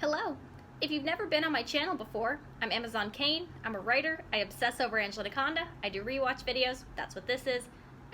Hello! If you've never been on my channel before, I'm AmazzonKane, I'm a writer, I obsess over Anaconda, I do rewatch videos, that's what this is,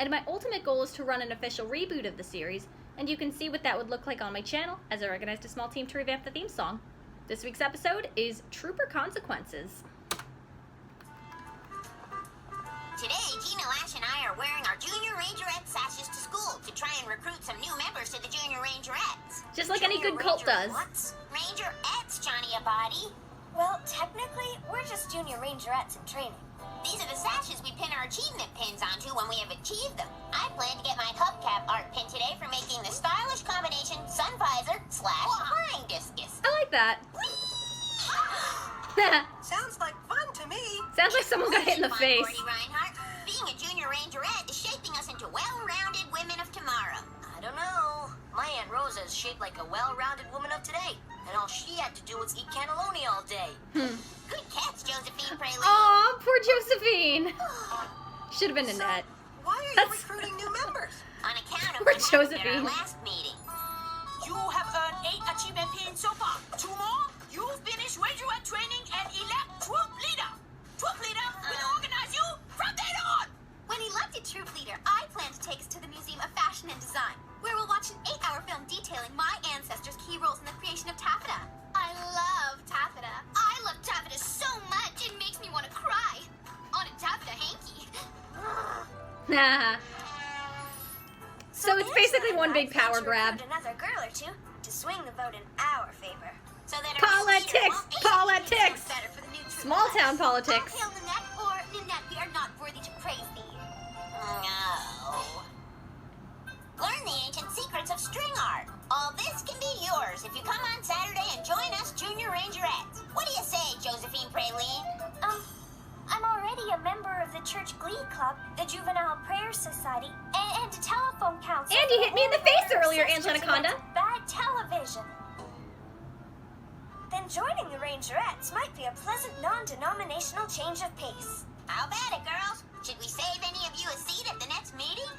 and my ultimate goal is to run an official reboot of the series, and you can see what that would look like on my channel as I organized a small team to revamp the theme song. This week's episode is Trooper Consequences. Today, Gina, Lash, and I are wearing our Junior Rangerette sashes to school to try and recruit some new members to the Junior Rangerettes. Just like any good cult does. What? Rangerettes, Johnny Abadi. Well, technically, we're just Junior Rangerettes in training. These are the sashes we pin our achievement pins onto when we have achieved them. I plan to get my hubcap art pin today for making the stylish combination sun visor / flying discus. I like that. Sounds like fun to me. Sounds like someone got hit in the face. Gordy Reinhardt. Being a Junior Rangerette is shaping us into well-rounded women of tomorrow. I don't know. My Aunt Rosa is shaped like a well-rounded woman of today, and all she had to do was eat cannelloni all day. Good catch, Josephine Praline. Aw, poor Josephine. Should have been Nanette. Why are you recruiting new members? On account of Poor what happened at Josephine. our last meeting. You have earned 8 achievement pins so far. 2 more, you've finished Rangerette training and elect Troop Leader. Troop Leader will organize you from then on. When elected troop leader, I plan to take us to the Museum of Fashion and Design, where we'll watch an 8-hour film detailing my ancestors' key roles in the creation of taffeta. I love taffeta. I love taffeta so much, it makes me want to cry. On a taffeta hanky. Nah. So it's basically one big power grab. Another girl or two to swing the vote in our favor. So that our new leader Politics! won't be Politics! Better for the new troop. Small town politics. Hail Nanette or Nanette, we are not worthy to praise thee. No. Learn the ancient secrets of string art. All this can be yours if you come on Saturday and join us Junior Rangerettes. What do you say, Josephine Praline? I'm already a member of the church glee club, the juvenile prayer society, and a telephone council. And you hit me in the face earlier, Anaconda. Bad television. Then joining the Rangerettes might be a pleasant non-denominational change of pace. How about it, girls? Should we save any of you a seat at the next meeting?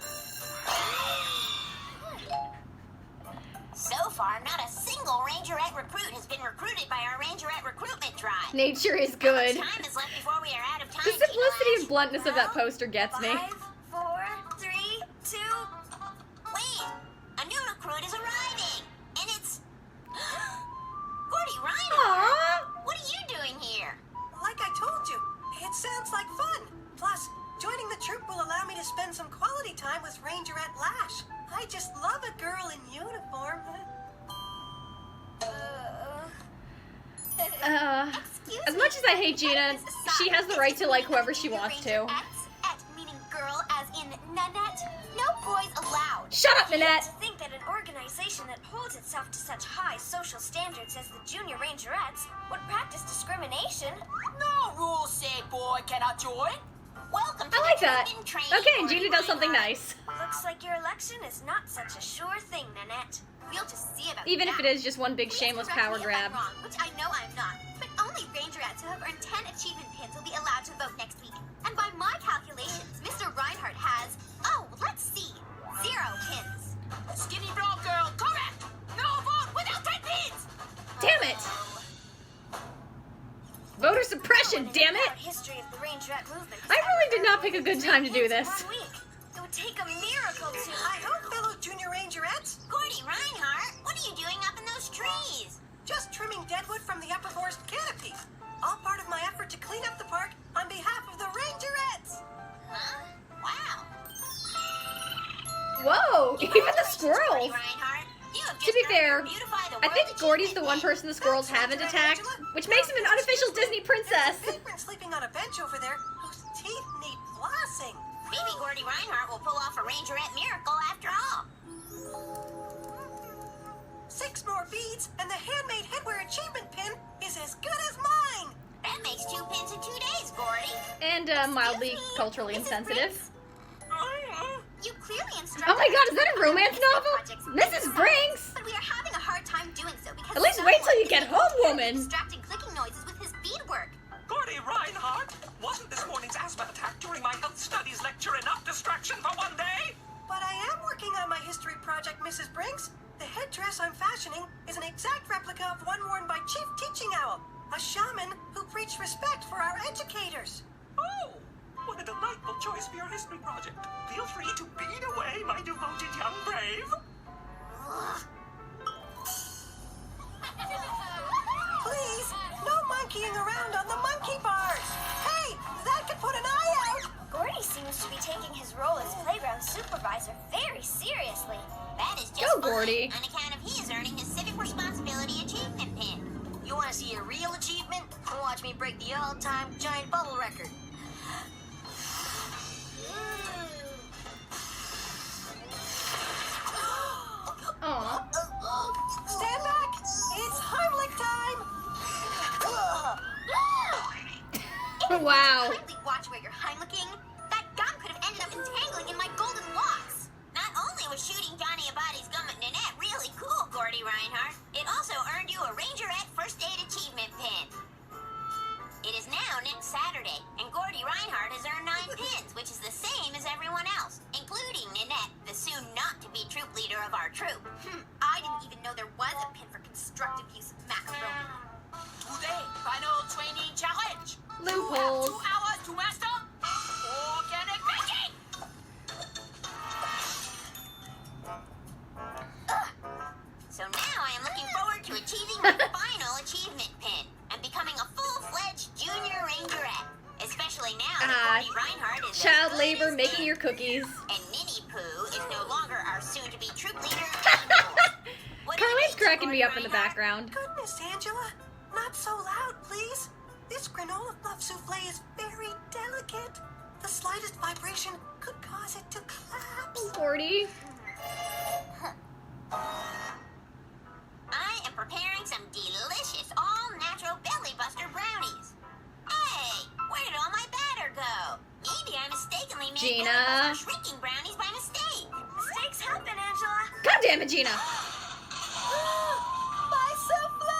So far, not a single Rangerette recruit has been recruited by our Rangerette recruitment drive. Nature is How good. much time is left before we are out of time? The simplicity and bluntness of that Well, poster gets me. 5, 4, 3, 2. Wait, a new recruit is arriving, and it's Gordy Reinhardt. Aww. What are you doing here? Like I told you, it sounds like fun. Plus, joining the troop will allow me to spend some quality time with Rangerette Lash. I just love a girl in uniform. As much as I hate Gina, she has the right to like whoever she wants to. At meaning girl as in Nanette. No boys allowed. Shut up, Nanette! To think that an organization that holds itself to such high social standards as the Junior Rangerettes would practice discrimination. No rules say boy cannot join. Welcome to I like the that. Troop in Training, Okay, and Gordy Gina does something Reinhardt. nice. Looks like your election is not such a sure thing, Nanette. We'll just see about Even that. if it is just one big shameless Please power correct me if grab. I'm wrong, which I know I'm not. But only Rangerettes who have earned 10 achievement pins will be allowed to vote next week. And by my calculations, Mr. Reinhardt has, let's see, 0 pins. Skinny brown girl, correct. No vote without 10 pins. Damn it! Voter suppression, damn it! History of the Rangerette movement. I really did not pick a good time to do this. 1 week. It would take a miracle to. I hope, fellow Junior Rangerettes, Gordy Reinhardt, what are you doing up in those trees? just trimming deadwood from the upper forest canopy. All part of my effort to clean up the park on behalf of the Rangerettes. Huh? Wow. Whoa, even the Congratulations, Gordy squirrels! Reinhardt. You have To just be earned fair, your Beautify the I World think Gordy's the achievement one pin. person the squirrels haven't attacked, which makes him an unofficial Disney princess. There's a vagrant sleeping on a bench over there whose teeth need flossing. Maybe Gordy Reinhardt will pull off a Rangerette miracle after all. 6 more beads, and the handmade headwear achievement pin is as good as mine. That makes 2 pins in 2 days, Gordy. And mildly culturally insensitive. You clearly instructed. Oh my god, is that a romance novel? Projects Mrs. Brinks! But we are having a hard time doing so because At least wait till you get home, woman! distracting clicking noises with his beadwork. Gordy Reinhardt, wasn't this morning's asthma attack during my health studies lecture enough distraction for one day? But I am working on my history project, Mrs. Brinks. The headdress I'm fashioning is an exact replica of one worn by Chief a shaman who preached respect for our educators. Oh, what a delightful choice for your history project. Feel free to beat away, my devoted young brave. Please, no monkeying around on the monkey bars. Hey, that could put an eye out. Gordy seems to be taking his role as playground supervisor very seriously. That is just Go, fine, Gordy. on account of he is earning his civic responsibility achievement pin. You want to see a real achievement? Watch me break the all-time giant bubble record. Aw. Stand back. It's Heimlich time. Wow. Kindly watch where you're Heimliching. That gun could have ended up entangling in my golden locks. Not only was shooting Johnny Abadi's gum at Nanette really cool, Gordy Reinhardt, it also earned you a Rangerette First Aid Achievement pin. It is now next Saturday, and Gordy Reinhardt has earned 9 pins, which is the same as everyone else, including Nanette, the soon-not-to-be troop leader of our troop. I didn't even know there was a pin for constructive use of macaroni. Today, final training challenge. Loopholes. 2 hours to master organic baking. So now I am looking forward to achieving my final achievement pin and becoming a full-fledged junior rangerette. Especially now that Gordy Reinhardt is Child as good labor as making new. your cookies. And Minnie Pooh is no longer our soon-to-be troop leader. What do you Carly's think, cracking me Gordy up in the Reinhardt? background. Goodness, Angela. Not so loud, please. This granola fluff souffle is very delicate. The slightest vibration could cause it to collapse. Gordy. I am preparing some delicious all-natural belly buster brownies. Hey, where did all my batter go? Maybe I mistakenly made Gina. belly buster shrinking brownies by mistake. Mistakes happen, Angela. God damn it, Gina. My souffle!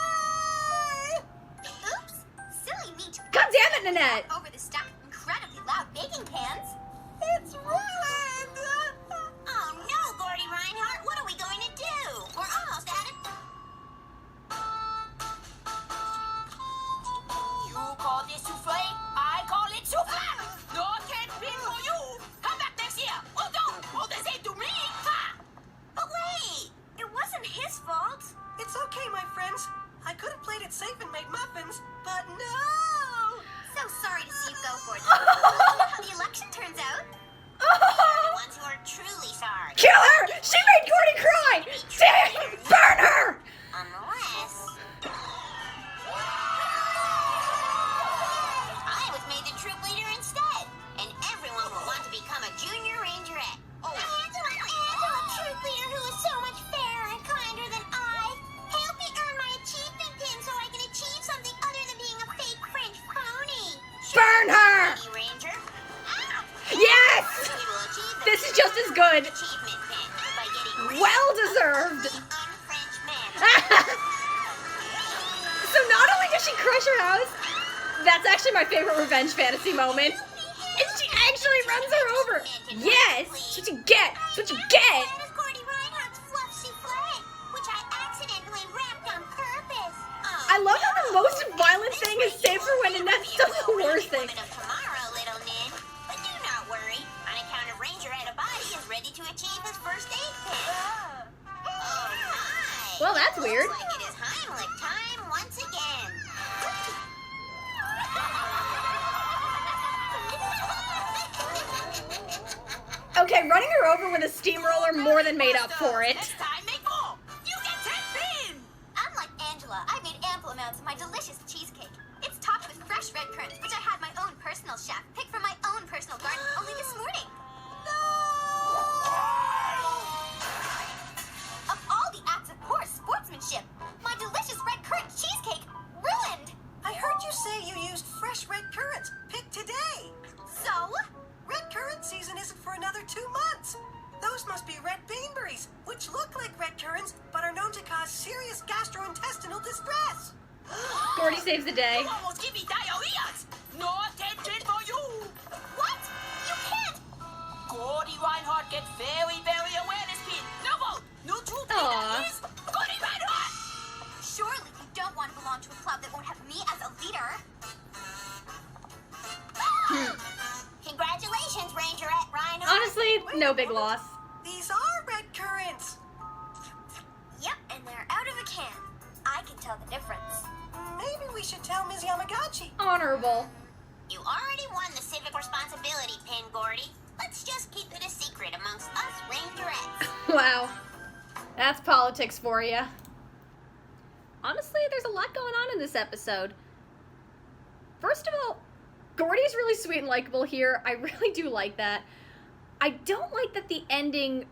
Oops. Silly me to God damn it, Nanette. over the stack of incredibly loud baking pans. It's ruined! Oh no, Gordy Reinhardt, what are we going to do? We're almost at it. You call this souffle? I call it souffle. No 10 pin for you. Come back next year. Oh no, all the same to me. Ha! But wait! It wasn't his fault. It's okay, my friends. I could have played it safe and made muffins, but no! So sorry to see you go, Gordy. We'll know how the election turns out. The ones who are truly sorry. Kill her! She made Gordy cry! Damn! Burn her! Unless... I was made the troop leader instead, and everyone will want to become a junior rangerette. Oh, Angela, troop leader who is so much fairer and kinder than I. Help me earn my achievement pin so I can achieve something other than being a fake French pony. Burn her! Lady Ranger. Yes! We will achieve the This is just as good. achievement pin by getting Well deserved. un-French men. So not only does she crush her house, that's actually my favorite revenge fantasy moment. And she actually runs her over. Yes! That's what you get! That's what you get! That is Gordy Reinhardt's fluff souffle, which I accidentally wrapped on purpose. I love how the most violent thing is saved for when Nanette does the worst thing. Woman of tomorrow, little Nin. But do not worry. On account of Rangerette Abadi is ready to achieve his first aid pin. Oh my. Well, that's weird. Looks like it is Heimlich time once again. Okay, running her over with a steamroller more than made up for it. Next time, make more. You get 10 pin. Unlike Angela, I made ample amounts of my delicious cheesecake. It's topped with fresh red currants, which I had my own personal chef pick from my own personal garden only this morning. Of all the acts of poor sportsmanship, my delicious red currant cheesecake ruined. I heard you say you used fresh red currants picked today. So, Red currant season isn't for another 2 months. Those must be red beanberries, which look like red currants, but are known to cause serious gastrointestinal distress. Gordy saves the day. You almost give me diarrhea. No 10 pin for you. what? You can't. Gordy Reinhardt get very, very awareness pin. No vote. No troop Aw. leader is Gordy Reinhardt. Surely you don't want to belong belong to a club that won't have me as a leader. Congratulations, Rangerette Rhino. Honestly, no big loss. These are red currants. Yep, and they're out of a can. I can tell the difference. Maybe we should tell Ms. Yamagaki. Honorable. You already won the civic responsibility pin, Gordy. Let's just keep it a secret amongst us Rangerettes. Wow. That's politics for you. Honestly, there's a lot going on in this episode. First of all, Gordy's really sweet and likable here. I really do like that. I don't like that the ending,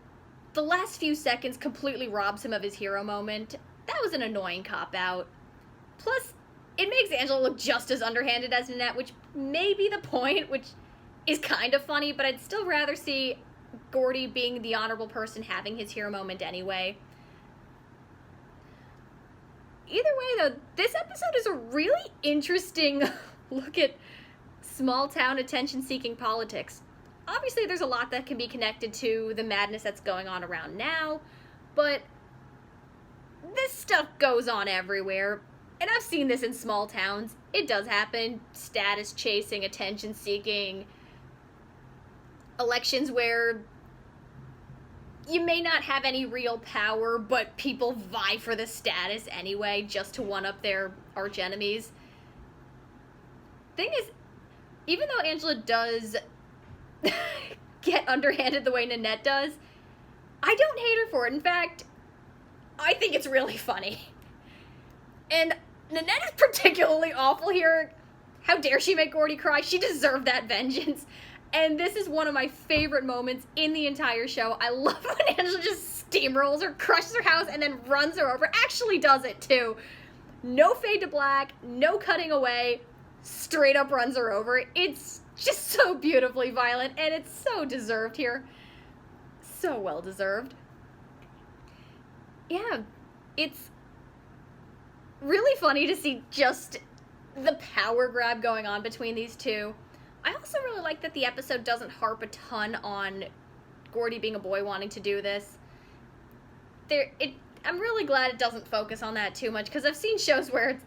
the last few seconds, completely robs him of his hero moment. That was an annoying cop-out. Plus, it makes Angela look just as underhanded as Nanette, which may be the point, which is kind of funny, but I'd still rather see Gordy being the honorable person having his hero moment anyway. Either way, though, this episode is a really interesting look at small-town attention-seeking politics. Obviously, there's a lot that can be connected to the madness that's going on around now, but this stuff goes on everywhere, and I've seen this in small towns. It does happen. Status-chasing, attention-seeking, elections where you may not have any real power, but people vie for the status anyway, just to one-up their arch-enemies. Thing is, even though Angela does get underhanded the way Nanette does, I don't hate her for it. In fact, I think it's really funny. And Nanette is particularly awful here. How dare she make Gordy cry? She deserved that vengeance. And this is one of my favorite moments in the entire show. I love when Angela just steamrolls her, crushes her house, and then runs her over. Actually does it, too. No fade to black, no cutting away, straight up runs her over. It's just so beautifully violent, and it's so deserved here. So well deserved. Yeah, it's really funny to see just the power grab going on between these two. I also really like that the episode doesn't harp a ton on Gordy being a boy wanting to do this. I'm really glad it doesn't focus on that too much, because I've seen shows where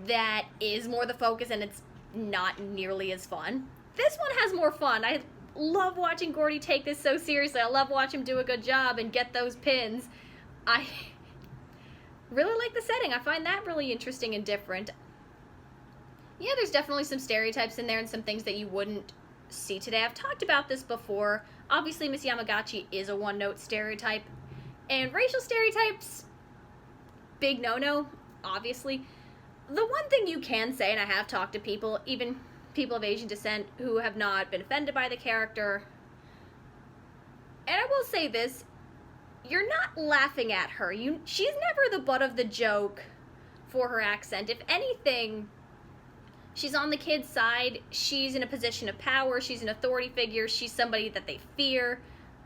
that is more the focus and it's not nearly as fun. This one has more fun. I love watching Gordy take this so seriously. I love watching him do a good job and get those pins. I really like the setting. I find that really interesting and different. Yeah, there's definitely some stereotypes in there and some things that you wouldn't see today. I've talked about this before. Obviously, Miss Yamagaki is a one-note stereotype. And racial stereotypes, big no-no, obviously. The one thing you can say, and I have talked to people, even people of Asian descent, who have not been offended by the character, and I will say this, you're not laughing at her. She's never the butt of the joke for her accent. If anything, she's on the kid's side. She's in a position of power. She's an authority figure. She's somebody that they fear,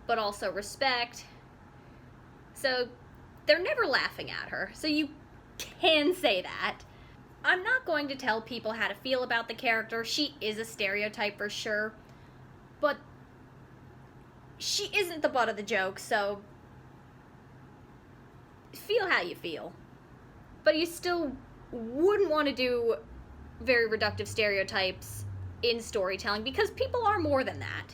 but also respect. So they're never laughing at her. So you can say that. I'm not going to tell people how to feel about the character. She is a stereotype for sure. But she isn't the butt of the joke, so feel how you feel. But you still wouldn't want to do very reductive stereotypes in storytelling, because people are more than that.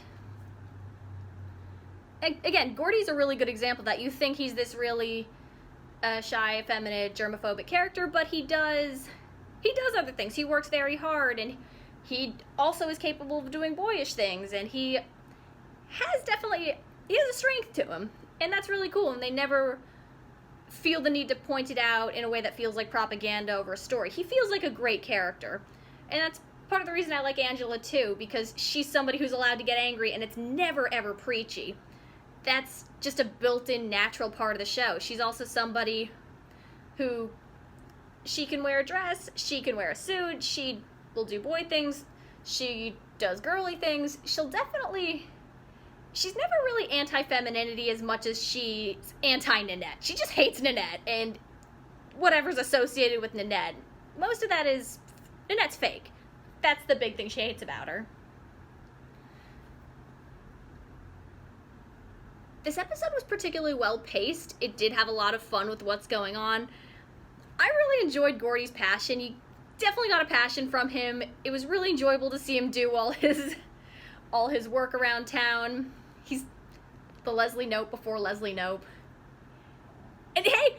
Again, Gordy's a really good example of that. You think he's this really shy, effeminate, germophobic character, but he does other things. He works very hard, and he also is capable of doing boyish things, and he has a strength to him, and that's really cool, and they never feel the need to point it out in a way that feels like propaganda over a story. He feels like a great character, and that's part of the reason I like Angela too, because she's somebody who's allowed to get angry, and it's never ever preachy. That's just a built-in natural part of the show. She's also somebody who, she can wear a dress, she can wear a suit, she will do boy things, she does girly things. She's never really anti-femininity as much as she's anti-Nanette. She just hates Nanette and whatever's associated with Nanette. Most of that is, Nanette's fake. That's the big thing she hates about her. This episode was particularly well paced. It did have a lot of fun with what's going on. I really enjoyed Gordy's passion. You definitely got a passion from him. It was really enjoyable to see him do all his work around town. He's the Leslie Knope before Leslie Knope. And hey,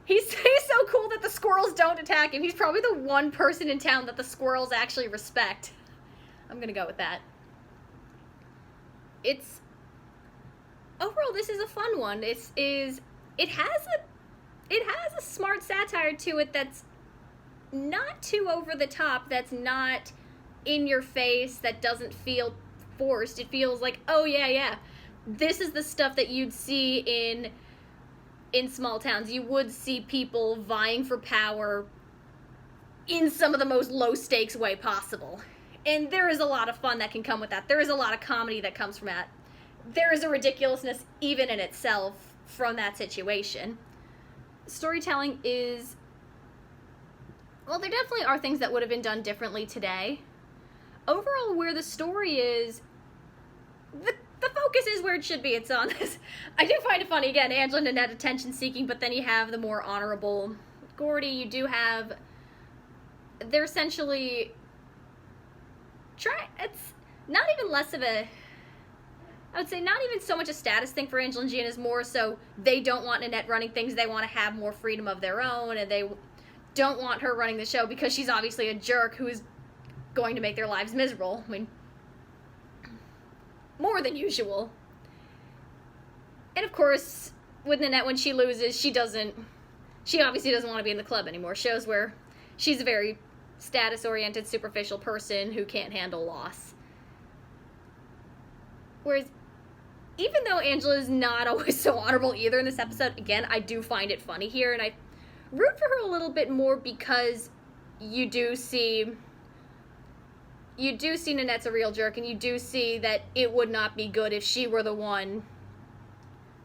he's so cool that the squirrels don't attack him. He's probably the one person in town that the squirrels actually respect. I'm gonna go with that. Overall, this is a fun one. It has a smart satire to it that's not too over the top, that's not in your face, that doesn't feel forced. It feels like, oh yeah, this is the stuff that you'd see in small towns. You would see people vying for power in some of the most low stakes way possible. And there is a lot of fun that can come with that. There is a lot of comedy that comes from that. There is a ridiculousness even in itself from that situation. Storytelling is, well, there definitely are things that would have been done differently today. Overall, where the story is, the focus is where it should be. It's on this. I do find it funny, again, Angela and Nanette attention-seeking, but then you have the more honorable Gordy. You do have, they're essentially, it's not even less of a, I would say not even so much a status thing for Angela and Gian, is more so they don't want Nanette running things. They want to have more freedom of their own, and they don't want her running the show because she's obviously a jerk who is going to make their lives miserable. I mean, more than usual. And of course, with Nanette, when she loses, she obviously doesn't want to be in the club anymore. Shows where she's a very status-oriented, superficial person who can't handle loss. Whereas, even though Angela is not always so honorable either in this episode, again, I do find it funny here, and I root for her a little bit more because you do see Nanette's a real jerk, and you do see that it would not be good if she were the one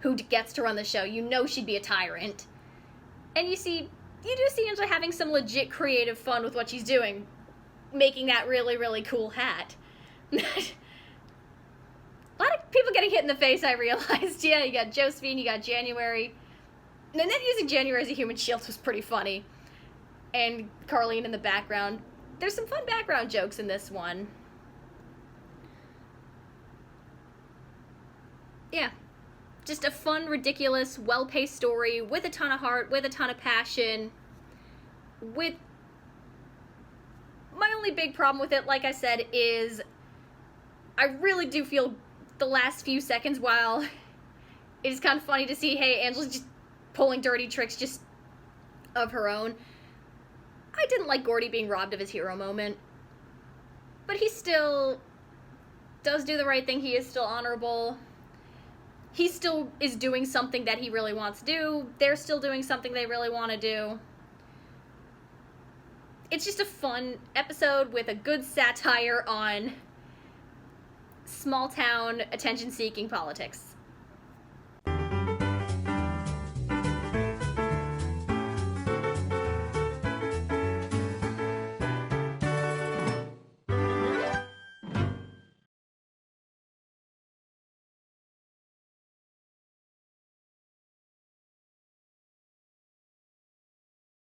who gets to run the show. You know she'd be a tyrant. And you do see Angela having some legit creative fun with what she's doing, making that really, really cool hat. A lot of people getting hit in the face, I realized. Yeah, you got Josephine, you got January. Nanette using January as a human shield was pretty funny. And Carlene in the background. There's some fun background jokes in this one. Yeah. Just a fun, ridiculous, well-paced story with a ton of heart, with a ton of passion. My only big problem with it, like I said, is I really do feel the last few seconds, while it is kind of funny to see, hey, Angela's just pulling dirty tricks just of her own. I didn't like Gordy being robbed of his hero moment. But he still does do the right thing. He is still honorable. He still is doing something that he really wants to do. They're still doing something they really want to do. It's just a fun episode with a good satire on small town attention-seeking politics.